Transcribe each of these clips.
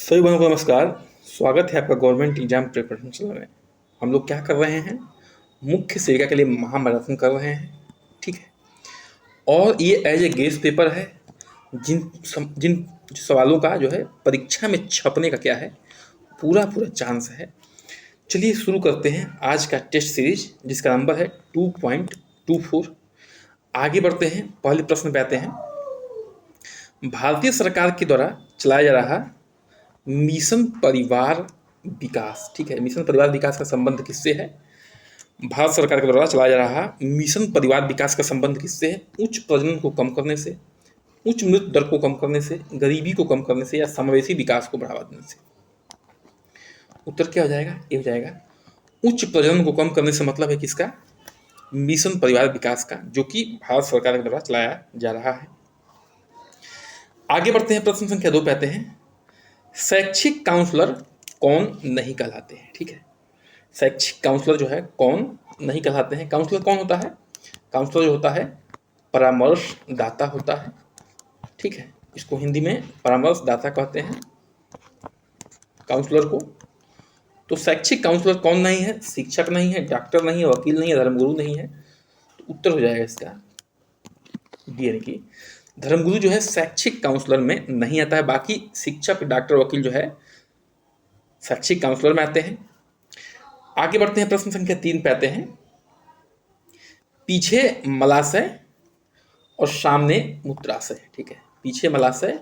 सभी भाइयों को नमस्कार। स्वागत है आपका गवर्नमेंट एग्जाम प्रिपरेशन चैनल में। हम लोग क्या कर रहे हैं, मुख्य सेविका के लिए महामैराथन कर रहे हैं, ठीक है। और ये एज ए गेस्ट पेपर है। जिन सवालों का जो है परीक्षा में छपने का क्या है, पूरा पूरा चांस है। चलिए शुरू करते हैं आज का टेस्ट सीरीज, जिसका नंबर है 2.24। आगे बढ़ते हैं, पहले प्रश्न पे आते हैं। भारतीय सरकार के द्वारा चलाया जा रहा मिशन परिवार विकास, ठीक है। मिशन परिवार विकास का संबंध किससे है? भारत सरकार के द्वारा चलाया जा रहा मिशन परिवार विकास का संबंध किससे है? उच्च प्रजनन को कम करने से, उच्च मृत्यु दर को कम करने से, गरीबी को कम करने से, या समावेशी विकास को बढ़ावा देने से। उत्तर क्या हो जाएगा? ये हो जाएगा उच्च प्रजनन को कम करने से। मतलब है किसका? मिशन परिवार विकास का, जो कि भारत सरकार के द्वारा चलाया जा रहा है। आगे बढ़ते हैं, प्रश्न संख्या 2 पे आते हैं। शैक्षिक काउंसलर कौन नहीं कहलाते हैं? ठीक है, शैक्षिक काउंसलर जो है कौन नहीं कहलाते हैं? काउंसलर कौन होता है? काउंसलर जो होता है परामर्शदाता होता है, ठीक है। इसको हिंदी में परामर्शदाता कहते हैं काउंसलर को। तो शैक्षिक काउंसलर कौन नहीं है? शिक्षक नहीं है, डॉक्टर नहीं है, वकील नहीं है, धर्मगुरु नहीं है। तो उत्तर हो जाएगा इसका डी, यानी कि धर्मगुरु जो है शैक्षिक काउंसलर में नहीं आता है। बाकी शिक्षक, डॉक्टर, वकील जो है शैक्षिक काउंसलर में आते हैं। आगे बढ़ते हैं, प्रश्न संख्या 3 पे आते हैं। पीछे मलाशय और सामने मूत्राशय, ठीक है। पीछे मलाशय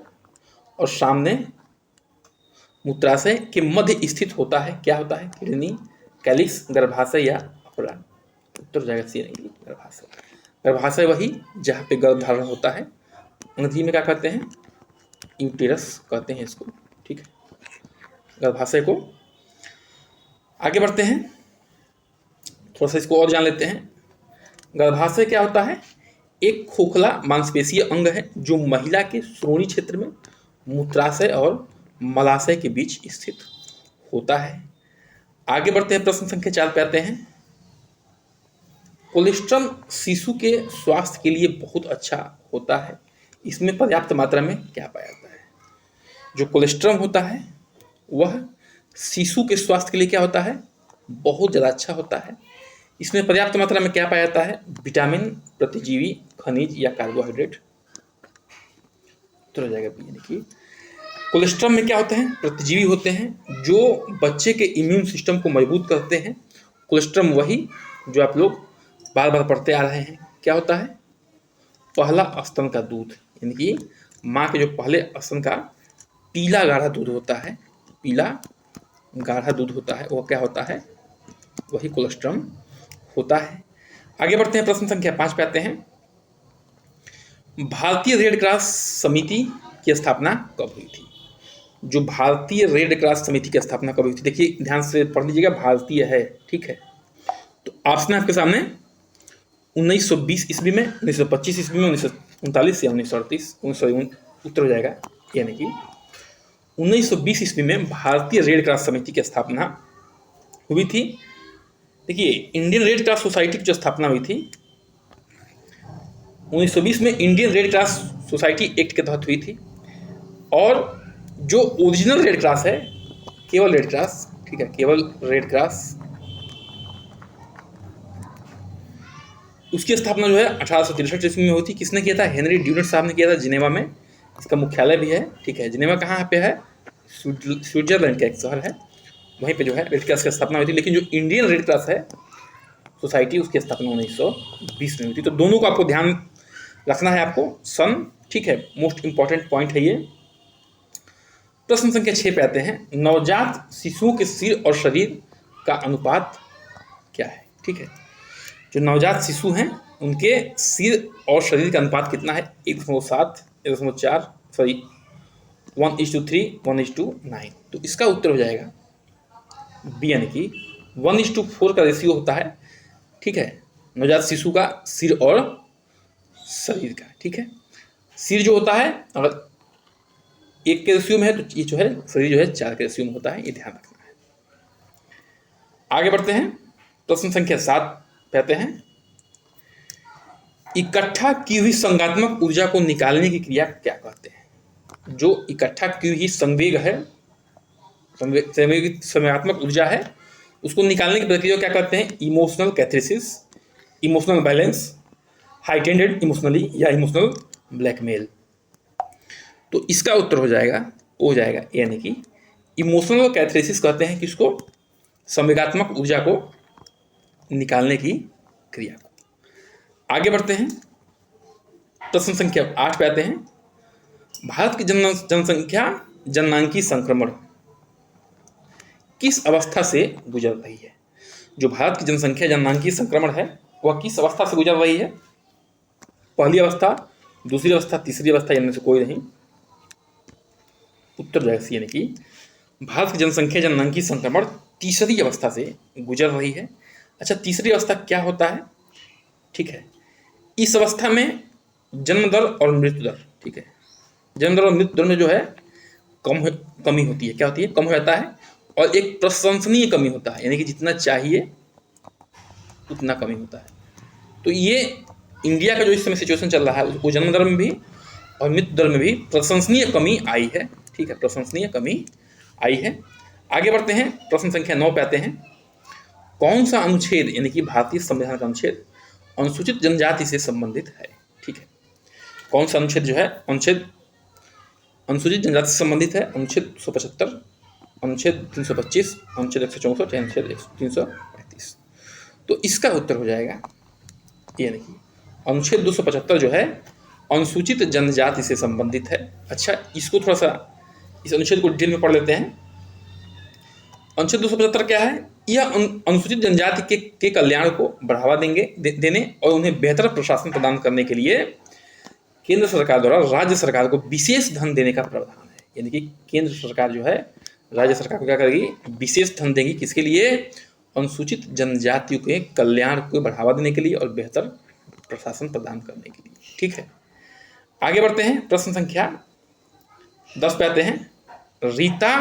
और सामने मूत्राशय के मध्य स्थित होता है, क्या होता है? किडनी, कैलिक्स, गर्भाशय या अपरा। उत्तर हो जाएगा सी, यानी गर्भाशय। गर्भाशय वही जहाँ पे गर्भ धारण होता है। अंग्रेजी में क्या कहते हैं? यूटेरस कहते हैं इसको, ठीक है, गर्भाशय को। आगे बढ़ते हैं, थोड़ा सा इसको और जान लेते हैं। गर्भाशय क्या होता है? एक खोखला मांसपेशीय अंग है जो महिला के श्रोणि क्षेत्र में मूत्राशय और मलाशय के बीच स्थित होता है। आगे बढ़ते हैं, प्रश्न संख्या 4 पे आते हैं। कोलेस्ट्रॉल शिशु के स्वास्थ्य के लिए बहुत अच्छा होता है, इसमें पर्याप्त मात्रा में क्या पाया जाता है? जो कोलेस्ट्रॉल होता है वह शिशु के स्वास्थ्य के लिए क्या होता है? बहुत ज़्यादा अच्छा होता है। इसमें पर्याप्त मात्रा में क्या पाया जाता है? विटामिन, प्रतिजीवी, खनिज या कार्बोहाइड्रेट। तो हो जाएगा बी, यानी कि कोलेस्ट्रॉल में क्या होते हैं? प्रतिजीवी होते हैं जो बच्चे के इम्यून सिस्टम को मजबूत करते हैं। कोलेस्ट्रॉल वही जो आप लोग बार बार पढ़ते आ रहे हैं, क्या होता है? पहला स्तन का दूध, यानी कि माँ के जो पहले स्तन का पीला गाढ़ा दूध होता है, पीला गाढ़ा दूध होता है, वो क्या होता है? वही कोलेस्ट्रॉल होता है। आगे बढ़ते हैं, प्रश्न संख्या 5 पे आते हैं। भारतीय रेड क्रॉस समिति की स्थापना कब हुई थी? जो भारतीय रेड क्रॉस समिति की स्थापना कब हुई थी? देखिए ध्यान से पढ़ लीजिएगा, भारतीय है, ठीक है। तो ऑप्शन आपके सामने 1920 ईस्वी में, 1925 ईस्वी में, 1939 या 1938। उत्तर हो जाएगा, यानी कि 1920 ईस्वी में भारतीय रेड क्रॉस समिति की स्थापना हुई थी। देखिए इंडियन रेड क्रॉस सोसाइटी की जो स्थापना हुई थी 1920 में, Indian red cross society act के तहत हुई थी। और जो ओरिजिनल रेड क्रॉस है, केवल रेड क्रॉस, ठीक है, केवल रेड क्रॉस, उसकी स्थापना जो है 1863 ईस्वी में हुई थी। किसने किया था? हेनरी ड्यूनेट साहब ने किया था, जिनेवा में। इसका मुख्यालय भी है, ठीक है। जिनेवा कहाँ पे है? स्विट्जरलैंड का एक शहर है, वहीं पे जो है रेड क्रॉस की स्थापना हुई थी। लेकिन जो इंडियन रेड क्रॉस है सोसाइटी, उसकी स्थापना 1920 में हुई थी। तो दोनों को आपको ध्यान रखना है, आपको सन, ठीक है, मोस्ट इंपॉर्टेंट पॉइंट है ये। प्रश्न संख्या 6 पे आते हैं। नवजात शिशुओं के सिर और शरीर का अनुपात क्या है? ठीक है, जो नवजात शिशु हैं उनके सिर और शरीर का अनुपात कितना है? 1.7, 1.4, सॉरी 1:3, 1:9। तो इसका उत्तर हो जाएगा बी, यानी कि 1:4 का रेशियो होता है, ठीक है, नवजात शिशु का सिर और शरीर का, ठीक है। सिर जो होता है अगर 1 के रेशियो में है, तो ये जो है शरीर जो है 4 के रेशियो में होता है, ये ध्यान रखना है। आगे बढ़ते हैं, प्रश्न संख्या 7 पे आते हैं। इकट्ठा की हुई संगात्मक ऊर्जा को निकालने की क्रिया क्या कहते हैं? जो इकट्ठा की हुई संवेग है संवेगात्मक ऊर्जा है उसको निकालने की प्रक्रिया क्या कहते हैं? इमोशनल कैथेसिस, इमोशनल बैलेंस, हाइटेंडेड इमोशनली या इमोशनल ब्लैकमेल। तो इसका उत्तर हो जाएगा यानी कि इमोशनल कैथेसिस कहते हैं किसको? संवेगात्मक ऊर्जा को निकालने की क्रिया को। आगे बढ़ते हैं, प्रश्न संख्या 8 पे आते हैं। भारत की जनसंख्या जननांकी संक्रमण किस अवस्था से गुजर रही है? जो भारत की जनसंख्या जननांकी संक्रमण है वह किस अवस्था से गुजर रही है? पहली अवस्था, दूसरी अवस्था, तीसरी अवस्था, इनमें से कोई नहीं। उत्तर जाएगा यानी कि भारत की जनसंख्या जननांकी संक्रमण तीसरी अवस्था से गुजर रही है। अच्छा, तीसरी अवस्था क्या होता है? ठीक है, इस अवस्था में जन्म दर और मृत्यु दर, ठीक है, जन्म दर और मृत्यु दर में जो है कमी होती है। क्या होती है? कम हो जाता है। और एक प्रशंसनीय कमी होता है, यानी कि जितना चाहिए उतना कमी होता है। तो ये इंडिया का जो इस समय सिचुएशन चल रहा है वो जन्म दर में भी और मृत्यु दर में भी प्रशंसनीय कमी आई है। ठीक है, प्रशंसनीय कमी आई है। आगे बढ़ते हैं, प्रश्न संख्या 9 पे आते हैं। कौन सा अनुच्छेद यानी कि भारतीय संविधान का अनुच्छेद अनुसूचित जनजाति से संबंधित है? ठीक है, कौन सा अनुच्छेद जो है अनुच्छेद अनुसूचित जनजाति से संबंधित है? अनुच्छेद 175, अनुच्छेद 325, अनुच्छेद 164 या अनुच्छेद 335। तो इसका उत्तर हो जाएगा यानी कि अनुच्छेद 275 जो है अनुसूचित जनजाति से संबंधित है। अच्छा, इसको थोड़ा सा इस अनुच्छेद को डिटेल में पढ़ लेते हैं। अनुच्छेद 275 क्या है? यह अनुसूचित जनजाति के कल्याण को बढ़ावा देने और उन्हें बेहतर प्रशासन प्रदान करने के लिए केंद्र सरकार द्वारा राज्य सरकार को विशेष धन देने का प्रावधान है। यानी कि केंद्र सरकार जो है राज्य सरकार को क्या करेगी? विशेष धन देगी। किसके लिए? अनुसूचित जनजातियों के कल्याण को बढ़ावा देने के लिए और बेहतर प्रशासन प्रदान करने के लिए। ठीक है, आगे बढ़ते हैं, प्रश्न संख्या 10 पे आते हैं। रीता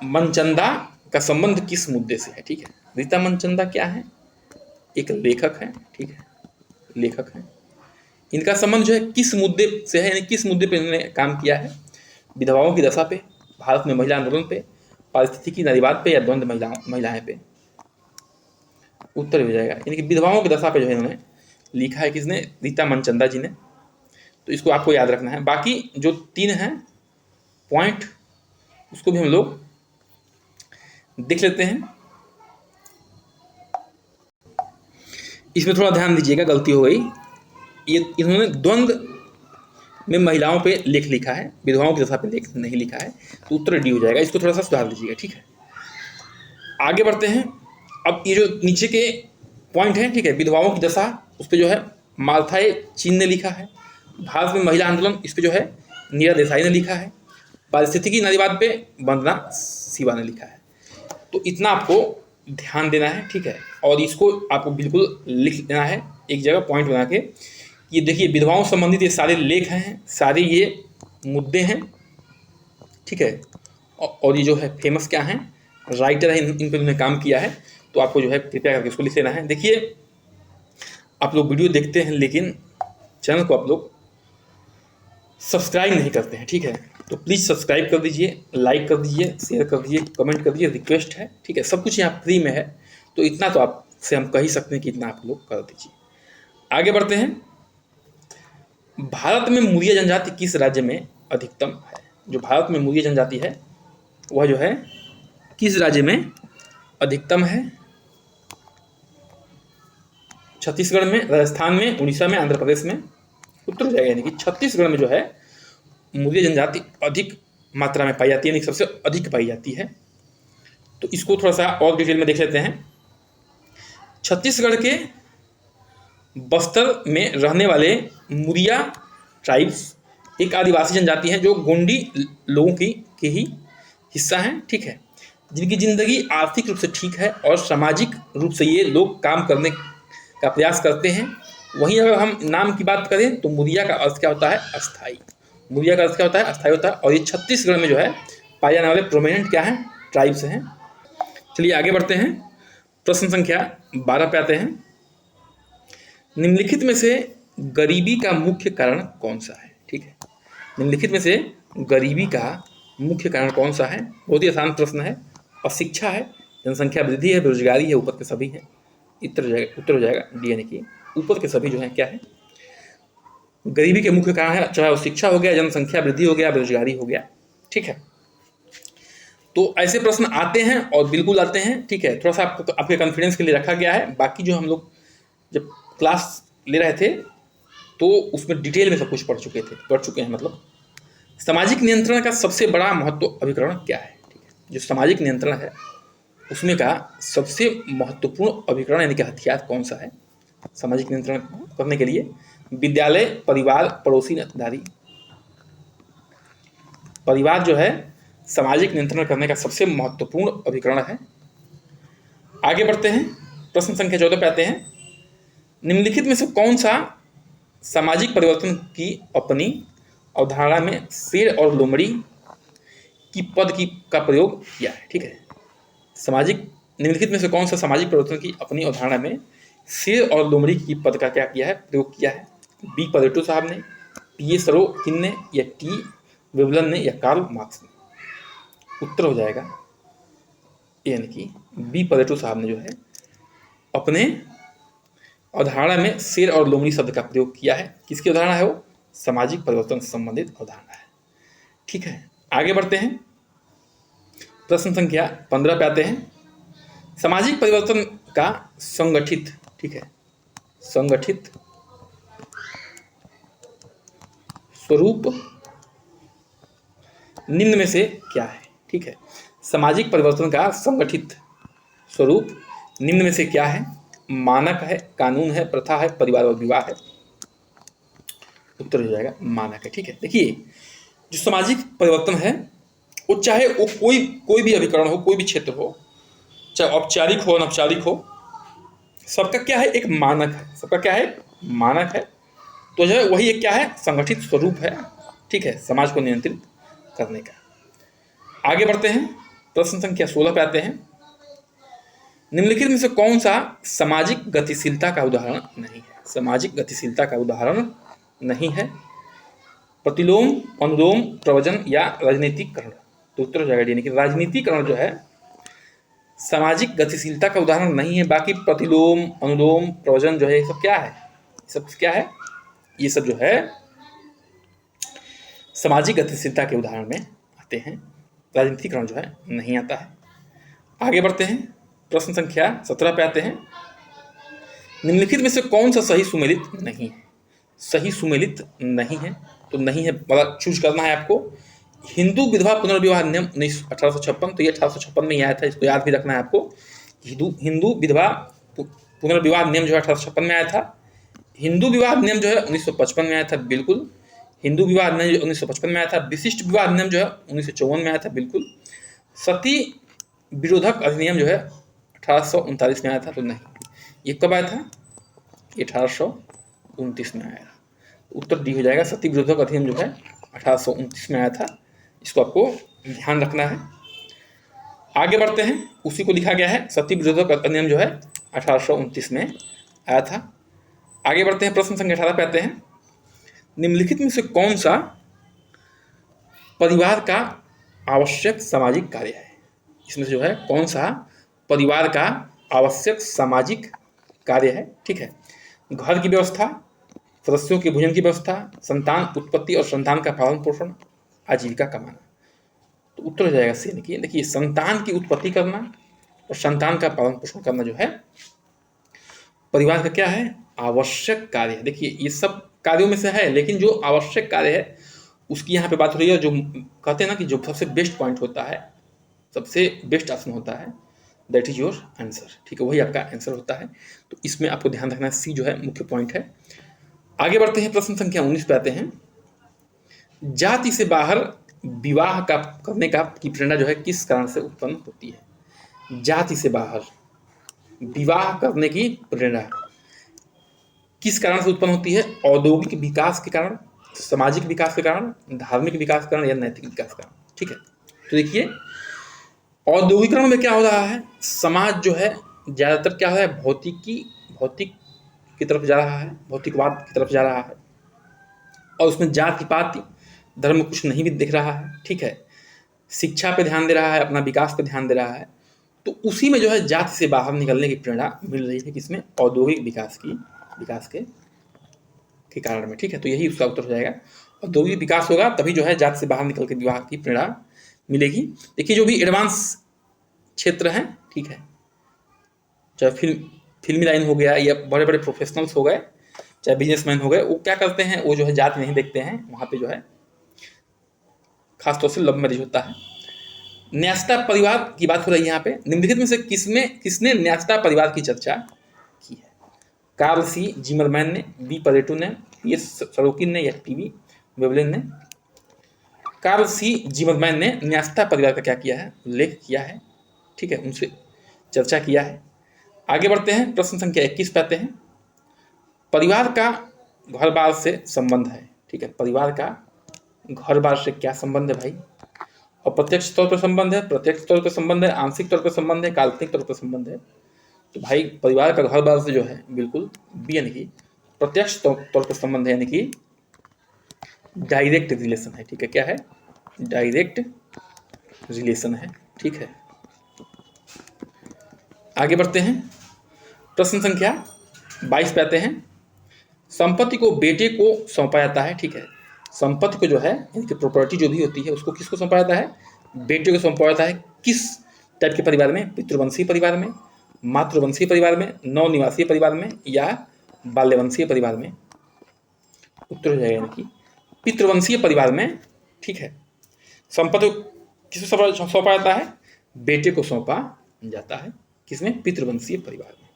मनचंदा का संबंध किस मुद्दे से है? ठीक है, रीता मनचंदा क्या है? एक लेखक है। ठीक है, लेखक है। इनका संबंध जो है किस मुद्दे से है, यानी किस मुद्दे पे इन्होंने काम किया है? विधवाओं की दशा पे, भारत में महिला आंदोलन पे, पारिस्थितिकी नारीवाद पे या द्वंद्व महिलाएं पे? उत्तर हो जाएगा यानी कि विधवाओं की दशा पे जो है इन्होंने लिखा है। किसने? रीता मनचंदा जी ने। तो इसको आपको याद रखना है। बाकी जो 3 हैं पॉइंट उसको भी हम लोग देख लेते हैं। इसमें थोड़ा ध्यान दीजिएगा, गलती हो गई। ये इन्होंने द्वंद्व में महिलाओं पे लेख लिखा है, विधवाओं की दशा पे लेख नहीं लिखा है। तो उत्तर डी हो जाएगा। इसको थोड़ा सा सुधार दीजिएगा। ठीक है, आगे बढ़ते हैं। अब ये जो नीचे के पॉइंट हैं, ठीक है, विधवाओं की दशा उस पर जो है मार्थाए चीन ने लिखा है। भारत में महिला आंदोलन इस पर जो है नीरा देसाई ने लिखा है। पारिस्थितिकी नारीवाद पे वंदना शिवा ने लिखा है। तो इतना आपको ध्यान देना है। ठीक है, और इसको आपको बिल्कुल लिख देना है एक जगह पॉइंट बना के। ये देखिए, विधवाओं संबंधित ये सारे लेख हैं, सारे ये मुद्दे हैं। ठीक है, और ये जो है फेमस क्या हैं? राइटर है, इन पर उन्होंने काम किया है। तो आपको जो है कृपया करके इसको लिख लेना है। देखिए, आप लोग वीडियो देखते हैं लेकिन चैनल को आप लोग सब्सक्राइब नहीं करते हैं। ठीक है, तो प्लीज़ सब्सक्राइब कर दीजिए, लाइक कर दीजिए, शेयर कर दीजिए, कमेंट कर दीजिए, रिक्वेस्ट है। ठीक है, सब कुछ यहाँ फ्री में है। तो इतना तो आपसे हम कह ही सकते हैं कि इतना आप लोग कर दीजिए। आगे बढ़ते हैं। भारत में मुरिया जनजाति किस राज्य में अधिकतम है? जो भारत में मुरिया जनजाति है वह जो है किस राज्य में अधिकतम है? छत्तीसगढ़ में, राजस्थान में, उड़ीसा में, आंध्र प्रदेश में? उत्तर हो जाएगा यानी कि छत्तीसगढ़ में जो है मुरिया जनजाति अधिक मात्रा में पाई जाती है, यानी सबसे अधिक पाई जाती है। तो इसको थोड़ा सा और डिटेल में देख लेते हैं। छत्तीसगढ़ के बस्तर में रहने वाले मुरिया ट्राइब्स एक आदिवासी जनजाति है जो गोंडी लोगों के ही हिस्सा हैं। ठीक है, जिनकी ज़िंदगी आर्थिक रूप से ठीक है और सामाजिक रूप से ये लोग काम करने का प्रयास करते हैं। वहीं अगर हम नाम की बात करें तो मुरिया का अर्थ क्या होता है? अस्थाई। मुरिया का अर्थ क्या होता है? अस्थाई होता है। और ये छत्तीसगढ़ में जो है पाए जाने वाले प्रोमिनेंट क्या हैं? ट्राइब्स हैं। चलिए आगे बढ़ते हैं। प्रश्न संख्या 12 पे आते हैं। निम्नलिखित में से गरीबी का मुख्य कारण कौन सा है? ठीक है, निम्नलिखित में से गरीबी का मुख्य कारण कौन सा है? बहुत ही आसान प्रश्न है। अशिक्षा है, जनसंख्या वृद्धि है, बेरोजगारी है, ऊपर के सभी है। उत्तर हो जाएगा डी यानी कि ऊपर के सभी जो है क्या है? गरीबी के मुख्य कारण है, चाहे वो शिक्षा हो गया, जनसंख्या वृद्धि हो गया, बेरोजगारी हो गया। ठीक है, तो ऐसे प्रश्न आते हैं और बिल्कुल आते हैं। ठीक है, थोड़ा सा आपको आपके कॉन्फिडेंस के लिए रखा गया है। बाकी जो हम लोग जब क्लास ले रहे थे तो उसमें डिटेल में सब कुछ पढ़ चुके हैं। मतलब सामाजिक नियंत्रण का सबसे बड़ा महत्व अभिकरण क्या है? ठीक है, जो सामाजिक नियंत्रण है उसमें का सबसे महत्वपूर्ण अभिकरण यानी कि हथियार कौन सा है सामाजिक नियंत्रण करने के लिए? विद्यालय, परिवार, पड़ोसी, नातेदारी। परिवार जो है सामाजिक नियंत्रण करने का सबसे महत्वपूर्ण अभिकरण है। आगे बढ़ते हैं, प्रश्न संख्या 14 पे आते हैं। निम्नलिखित में से कौन सा सामाजिक परिवर्तन की अपनी अवधारणा में शेर और लोमड़ी की पद की का प्रयोग किया है? ठीक है, निम्नलिखित में से कौन सा सामाजिक परिवर्तन की अपनी अवधारणा में शेर और लोमड़ी की पद का क्या किया है, प्रयोग किया है? बी पलेटो साहब ने, पी सरोकिन ने, या टी वेवलन ने, या कार्ल मार्क्स ने। उत्तर हो जाएगा यानी कि बी पलेटो साहब ने जो है अपने अवधारणा में शेर और लोमड़ी शब्द का प्रयोग किया है। किसकी अवधारणा है वो? सामाजिक परिवर्तन से संबंधित अवधारणा है। ठीक है, आगे बढ़ते हैं, प्रश्न संख्या 15 पे आते हैं। सामाजिक परिवर्तन का संगठित, ठीक है, संगठित स्वरूप निम्न में से क्या है? ठीक है, सामाजिक परिवर्तन का संगठित स्वरूप निम्न में से क्या है? मानक है, कानून है, प्रथा है, परिवार और विवाह है। उत्तर हो जाएगा मानक है। ठीक है, देखिए जो सामाजिक परिवर्तन है वो चाहे वो कोई भी अभिकरण हो, कोई भी क्षेत्र हो, चाहे औपचारिक हो अनौपचारिक हो, सबका क्या है? एक मानक है। सबका क्या है? मानक है। तो जो है वही एक क्या है? संगठित स्वरूप है। ठीक है, समाज को नियंत्रित करने का। आगे बढ़ते हैं, प्रश्न संख्या 16 पे आते हैं। निम्नलिखित में से कौन सा सामाजिक गतिशीलता का उदाहरण नहीं है? सामाजिक गतिशीलता का उदाहरण नहीं है। प्रतिलोम, अनुलोम, प्रवचन या राजनीतिकरण। तो उत्तर हो जाएगा यानी कि राजनीतिकरण जो है सामाजिक गतिशीलता का उदाहरण नहीं है। बाकी प्रतिलोम, अनुलोम, प्रवचन जो है ये सब क्या है? सब क्या है? ये सब जो है सामाजिक गतिशीलता के उदाहरण में आते हैं। राजनीतिकरण जो है नहीं आता है। आगे बढ़ते हैं, प्रश्न संख्या 17 पे आते हैं। निम्नलिखित में से कौन सा सही सुमेलित नहीं है? सही सुमेलित नहीं है, तो नहीं है मतलब चूज करना है आपको। हिंदू विधवा पुनर्विवाह नियम 1856, तो ये 1856 में ही आया था, इसको याद भी रखना है आपको। हिंदू विधवा पुनर्विवाह नियम जो है 1856 में आया था। हिंदू विवाह नियम जो है 1955 में आया था, बिल्कुल। हिंदू विवाह नियम 1955 में आया था। विशिष्ट विवाह नियम जो है 1954 में आया था, बिल्कुल। सती विरोधक अधिनियम जो है 1839 में आया था, तो नहीं। ये कब आया था? ये 1829 में आया था। उत्तर डी हो जाएगा, सती विरोधक अधिनियम जो है 1829 में आया था। इसको आपको ध्यान रखना है। आगे बढ़ते हैं, उसी को लिखा गया है, सती विरोधक अधिनियम जो है 1829 में आया था। आगे बढ़ते हैं, प्रश्न संख्या 18 पे आते हैं। निम्नलिखित में से कौन सा परिवार का आवश्यक सामाजिक कार्य है? इसमें से जो है कौन सा परिवार का आवश्यक सामाजिक कार्य है? ठीक है, घर की व्यवस्था, सदस्यों के भोजन की व्यवस्था, संतान उत्पत्ति और संतान का पालन पोषण, आजीविका कमाना। तो उत्तर हो जाएगा सी। देखिए संतान की उत्पत्ति करना और संतान का पालन पोषण करना जो है परिवार का क्या है? आवश्यक कार्य है। देखिए ये सब कार्यों में से है, लेकिन जो आवश्यक कार्य है उसकी यहाँ पे बात हो रही है। जो कहते हैं ना कि जो सबसे बेस्ट पॉइंट होता है, सबसे बेस्ट ऑप्शन होता है, दैट इज योर आंसर। ठीक है, वही आपका आंसर होता है। तो इसमें आपको ध्यान रखना, सी जो है मुख्य पॉइंट है। आगे बढ़ते हैं, प्रश्न संख्या 19 पे आते हैं। जाति से बाहर विवाह का करने का की प्रेरणा जो है किस कारण से उत्पन्न होती है? जाति से बाहर विवाह करने की प्रेरणा किस कारण से उत्पन्न होती है? औद्योगिक विकास के कारण, सामाजिक विकास के कारण, धार्मिक विकास के कारण, या नैतिक विकास के कारण। ठीक है, तो देखिए औद्योगिकरण में क्या हो रहा है? समाज जो है ज़्यादातर क्या है? भौतिक की तरफ जा रहा है, भौतिकवाद की तरफ जा रहा है, और उसमें जाति पाति धर्म कुछ नहीं भी दिख रहा है। ठीक है, शिक्षा पे ध्यान दे रहा है, अपना विकास पे ध्यान दे रहा है, तो उसी में जो है जाति से बाहर निकलने की प्रेरणा मिल रही है किसमें, औद्योगिक विकास के कारण में। ठीक है, तो यही उसका उत्तर हो जाएगा। औद्योगिक विकास होगा तभी जो है जाति से बाहर निकल के विवाह की प्रेरणा मिलेगी। देखिए जो भी एडवांस क्षेत्र हैं, ठीक है, चाहे फिल्मी लाइन हो गया या बड़े बड़े प्रोफेशनल्स हो गए, चाहे बिजनेसमैन हो गए, वो क्या करते हैं, वो जो है जाति नहीं देखते हैं, वहाँ पे जो है खासतौर से लव मैरिज होता है। न्यस्ता परिवार की बात हो रही है यहाँ पे। निम्नलिखित में से किसने न्यस्ता परिवार की चर्चा की है? कार्ल सी जिमरमैन ने, बी परेटो ने, पी.एस. सरोकिन ने या टी.वी. वेवलिन ने? कार्ल सी जिमरमैन ने न्यस्ता परिवार का क्या किया है, उल्लेख किया है, ठीक है, उनसे चर्चा किया है। आगे बढ़ते हैं, प्रश्न संख्या 21 पे आते हैं। परिवार का घर बार से संबंध है, ठीक है, परिवार का घर बार से क्या संबंध है भाई? अप्रत्यक्ष तौर पर संबंध है, प्रत्यक्ष तौर पर संबंध है, आंशिक तौर पर संबंध है, काल्पनिक तौर पर संबंध है। तो भाई परिवार का घर बार से जो है बिल्कुल बी, यानी कि प्रत्यक्ष तौर पर संबंध है, यानी कि डायरेक्ट रिलेशन है। ठीक है, क्या है? डायरेक्ट रिलेशन है। ठीक है, आगे बढ़ते हैं, प्रश्न संख्या 22 पे आते हैं। संपत्ति को बेटे को सौंपा जाता है। ठीक है, संपत्ति को जो है यानी कि प्रॉपर्टी जो भी होती है उसको किसको सौंपा जाता है? बेटे को सौंपा जाता है। किस टाइप के परिवार में? पितृवंशीय परिवार में, मातृवंशीय परिवार में, नवनिवासीय परिवार में या बाल्यवंशीय परिवार में? उत्तर हो जाएगा यानी कि पितृवंशीय परिवार में। ठीक है, संपत्ति किसको सौंपा जाता है? बेटे को सौंपा जाता है। किसमें? पितृवंशीय परिवार में,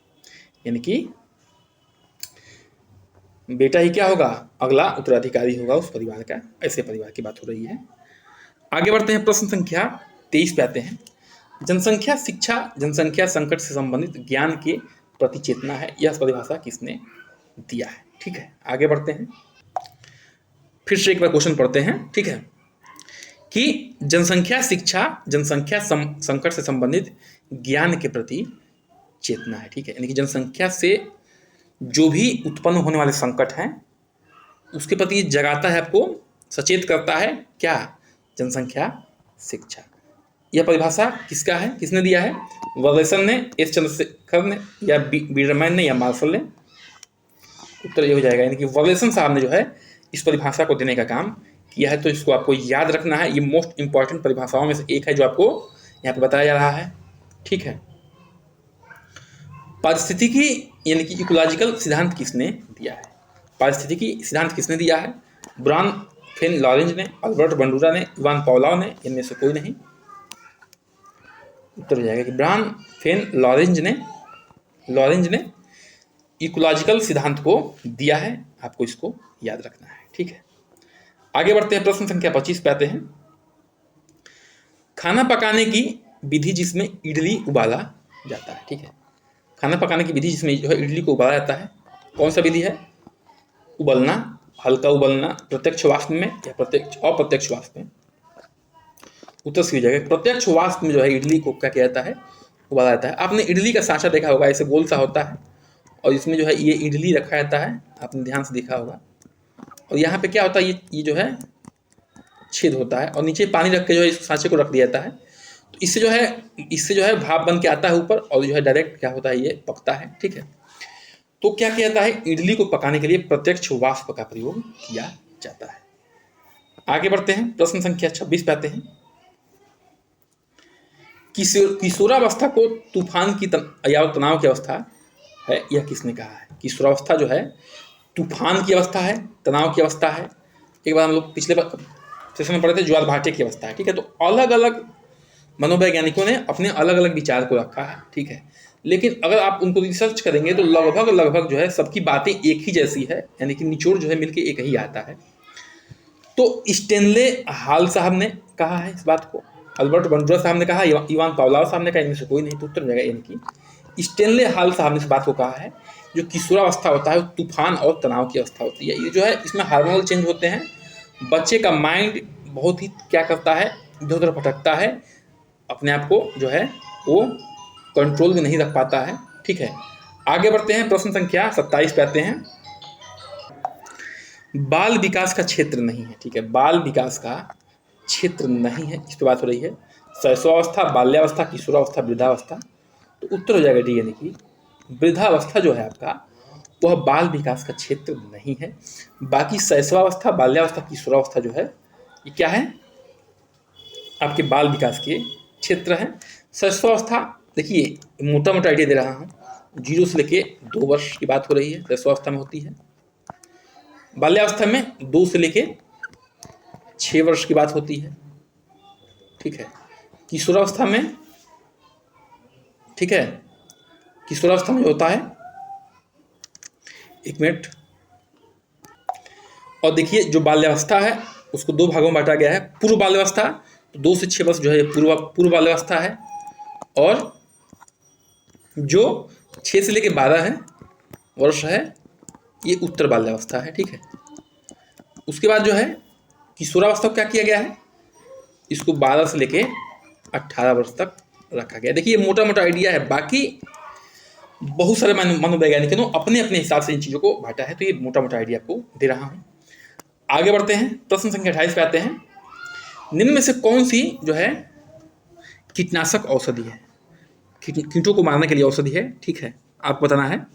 यानी कि बेटा ही क्या होगा? अगला उत्तराधिकारी होगा उस परिवार का। ऐसे परिवार की बात हो रही है। आगे बढ़ते हैं, प्रश्न संख्या 23 पे आते हैं। जनसंख्या शिक्षा जनसंख्या संकट से संबंधित ज्ञान के प्रति चेतना है, यह परिभाषा किसने दिया है? ठीक है, आगे बढ़ते हैं, फिर से एक बार क्वेश्चन पढ़ते हैं। ठीक है, कि जनसंख्या शिक्षा जनसंख्या संकट से संबंधित ज्ञान के प्रति चेतना है। ठीक है, यानी कि जनसंख्या से जो भी उत्पन्न होने वाले संकट हैं उसके प्रति जगाता है, आपको सचेत करता है। क्या? जनसंख्या शिक्षा। यह परिभाषा किसका है, किसने दिया है? वर्लेसन ने, एस चंद्रशेखर ने या बीरमैन ने या मार्शल ने? उत्तर ये हो जाएगा, यानी कि वर्लेसन साहब ने जो है इस परिभाषा को देने का काम किया है। तो इसको आपको याद रखना है, ये मोस्ट इंपॉर्टेंट परिभाषाओं में से एक है जो आपको यहाँ पे बताया जा रहा है। ठीक है, पारिस्थितिकी यानी कि इकोलॉजिकल सिद्धांत किसने दिया है? पारिस्थितिकी सिद्धांत किसने दिया है? ब्रान फेन लॉरेंज ने, अल्बर्ट बंडूरा ने, इवान पावलोव ने, इनमें से कोई नहीं? उत्तर हो जाएगा कि ब्रान फेन लॉरेंज ने इकोलॉजिकल सिद्धांत को दिया है। आपको इसको याद रखना है। ठीक है, आगे बढ़ते हैं, प्रश्न संख्या 25 पे आते हैं। खाना पकाने की विधि जिसमें इडली उबाला जाता है। ठीक है, खाना पकाने की विधि जिसमें जो है इडली को उबाला जाता है, कौन सा विधि है? उबलना, हल्का उबलना, प्रत्यक्ष वाष्प में या अप्रत्यक्ष वाष्प में? उत्तर सही हो जाएगा, प्रत्यक्ष वाष्प में जो है इडली को क्या किया जाता है? उबाला जाता है। आपने इडली का सांचा देखा होगा, ऐसे गोल सा होता है और इसमें जो है ये इडली रखा जाता है, आपने ध्यान से देखा होगा। और यहाँ पे क्या होता है, ये जो है छेद होता है और नीचे पानी रख के जो है इस सांचे को रख दिया जाता है। तो इससे जो है भाप बन के आता है ऊपर और जो है डायरेक्ट क्या होता है, ये पकता है। ठीक है, तो क्या किया जाता है? इडली को पकाने के लिए प्रत्यक्ष वाष्प का प्रयोग किया जाता है। आगे बढ़ते हैं, प्रश्न संख्या 26 पे आते हैं। किशोरावस्था को तूफान की या तनाव की अवस्था है, यह किसने कहा है? किशोरावस्था जो है तूफान की अवस्था है, तनाव की अवस्था है। एक बार हम लोग पिछले सेशन में पढ़े थे, ज्वार भाटे की अवस्था है। ठीक है, तो अलग अलग मनोवैज्ञानिकों ने अपने अलग अलग विचार को रखा है। ठीक है, लेकिन अगर आप उनको रिसर्च करेंगे तो लगभग जो है सबकी बातें एक ही जैसी है, यानी कि निचोड़ जो है मिलके एक ही आता है। तो स्टेनले हाल साहब ने कहा है इस बात को, अल्बर्ट बंडूरा साहब ने कहा, इवान पावलोव साहब ने कहा, इनमें से कोई नहीं? तो उत्तर जाएगा यानी कि स्टेनले हाल साहब ने इस बात को कहा है। जो किशोरावस्था होता है वो तूफान और तनाव की अवस्था होती है। ये जो है इसमें हार्मोनल चेंज होते हैं, बच्चे का माइंड बहुत ही क्या करता है, इधर उधर भटकता है, अपने आप को जो है वो कंट्रोल में नहीं रख पाता है। ठीक है, आगे बढ़ते हैं, प्रश्न संख्या 27 पे आते हैं। बाल विकास का क्षेत्र नहीं है। ठीक है, बाल विकास का क्षेत्र नहीं है, इस पर बात हो रही है। शैशवावस्था, बाल्यावस्था, किशोरावस्था, वृद्धावस्था, तो उत्तर हो जाएगा डी, यानी कि वृद्धावस्था जो है आपका वह बाल विकास का क्षेत्र नहीं है। बाकी शैशवावस्था, बाल्यावस्था, किशोरावस्था जो है ये क्या है, आपके बाल विकास के क्षेत्र हैं। शैशवावस्था देखिए मोटा मोटा आइडिया दे रहा हूँ, 0 से लेके 2 वर्ष की बात हो रही है, शैशवावस्था में होती है। बाल्यावस्था में 2 से लेके 6 वर्ष की बात होती है, ठीक है। किशोरावस्था में, ठीक है, किशोरावस्था में होता है, 1 मिनट, और देखिए जो बाल्यावस्था है उसको 2 भागों में बांटा गया है। पूर्व बाल्यावस्था, तो 2 से 6 वर्ष जो है ये पूर्व बाल्यावस्था है, और जो 6 से लेकर 12 है वर्ष है ये उत्तर बाल्यावस्था है, ठीक है। उसके बाद जो है किशोरावस्था को क्या किया गया है, इसको 12 से लेके 18 वर्ष तक रखा गया। देखिए ये मोटा मोटा आइडिया है, बाकी बहुत सारे मनोवैज्ञानिकों ने अपने अपने हिसाब से इन चीज़ों को बांटा है, तो ये मोटा मोटा आइडिया आपको दे रहा हूँ। आगे बढ़ते हैं, प्रश्न संख्या 28 पे आते हैं। निम्न में से कौन सी जो है कीटनाशक औषधि है, कीटों को मारने के लिए औषधि है, ठीक है, आपको बताना है।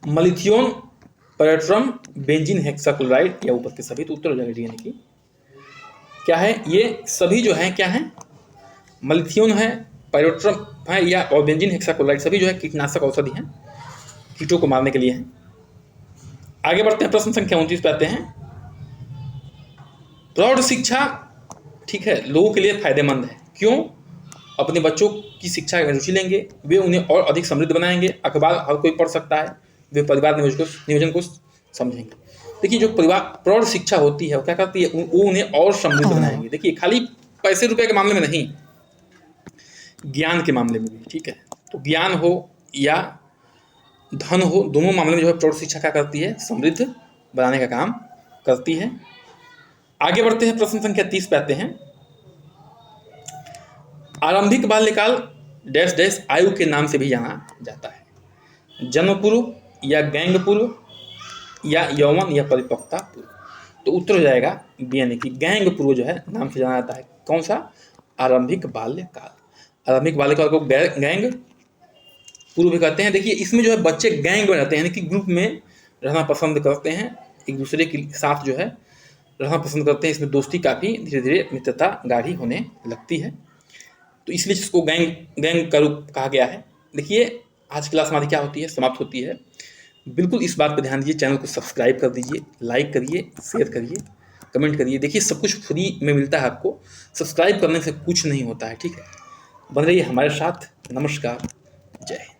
मलिथियोन, पैरेट्रम, बेंजीन हेक्साक्लोराइड या ऊपर के सभी, तो उत्तर हो जाएगा डी, यानी कि क्या है, ये सभी जो है क्या है, मलिथियोन है, पैरेट्रम है या और बेंजीन हेक्साक्लोराइड, सभी जो है कीटनाशक औषधि हैं, कीटों को मारने के लिए हैं। आगे बढ़ते हैं, प्रश्न संख्या 29 पे आते हैं। प्रौढ़ शिक्षा, ठीक है, लोगों के लिए फायदेमंद है, क्यों? अपने बच्चों की शिक्षा में रुचि लेंगे, वे उन्हें और अधिक समृद्ध बनाएंगे, अखबार हर कोई पढ़ सकता है, वे परिवार नियोजन को समझेंगे। देखिए जो परिवार प्रौढ़ शिक्षा होती है वो क्या करती है, वो उन्हें और समृद्ध बनाएंगे। देखिए खाली पैसे रुपए के मामले में नहीं, ज्ञान के मामले में भी, ठीक है। तो ज्ञान हो या धन हो, दोनों मामले में जो है प्रौढ़ शिक्षा क्या करती है, समृद्ध बनाने का काम करती है। आगे बढ़ते हैं, प्रश्न संख्या 30 पे आते हैं। आरंभिक बाल्यकाल डैश डैश आयु के नाम से भी जाना जाता है, जन्म पूर्व या गैंग पूर्व या यौवन या परिपक्वता पूर्व, तो उत्तर हो जाएगा बी, यानी कि गैंग पूर्व जो है नाम से जाना जाता है। कौन सा? आरंभिक बाल्यकाल। आरंभिक बाल्यकाल को गैंग पूर्व भी कहते हैं। देखिए इसमें जो है बच्चे गैंग में रहते हैं, यानी कि ग्रुप में रहना पसंद करते हैं, एक दूसरे के साथ जो है रहना पसंद करते हैं, इसमें दोस्ती काफ़ी धीरे धीरे मित्रता गाढ़ी होने लगती है, तो इसलिए इसको गैंग का रूप कहा गया है। देखिए आज क्लास हमारी क्या होती है, समाप्त होती है। बिल्कुल इस बात पर ध्यान दीजिए, चैनल को सब्सक्राइब कर दीजिए, लाइक करिए, शेयर करिए, कमेंट करिए। देखिए सब कुछ फ्री में मिलता है आपको, सब्सक्राइब करने से कुछ नहीं होता है, ठीक है। बन रहिए हमारे साथ। नमस्कार, जय हिंद।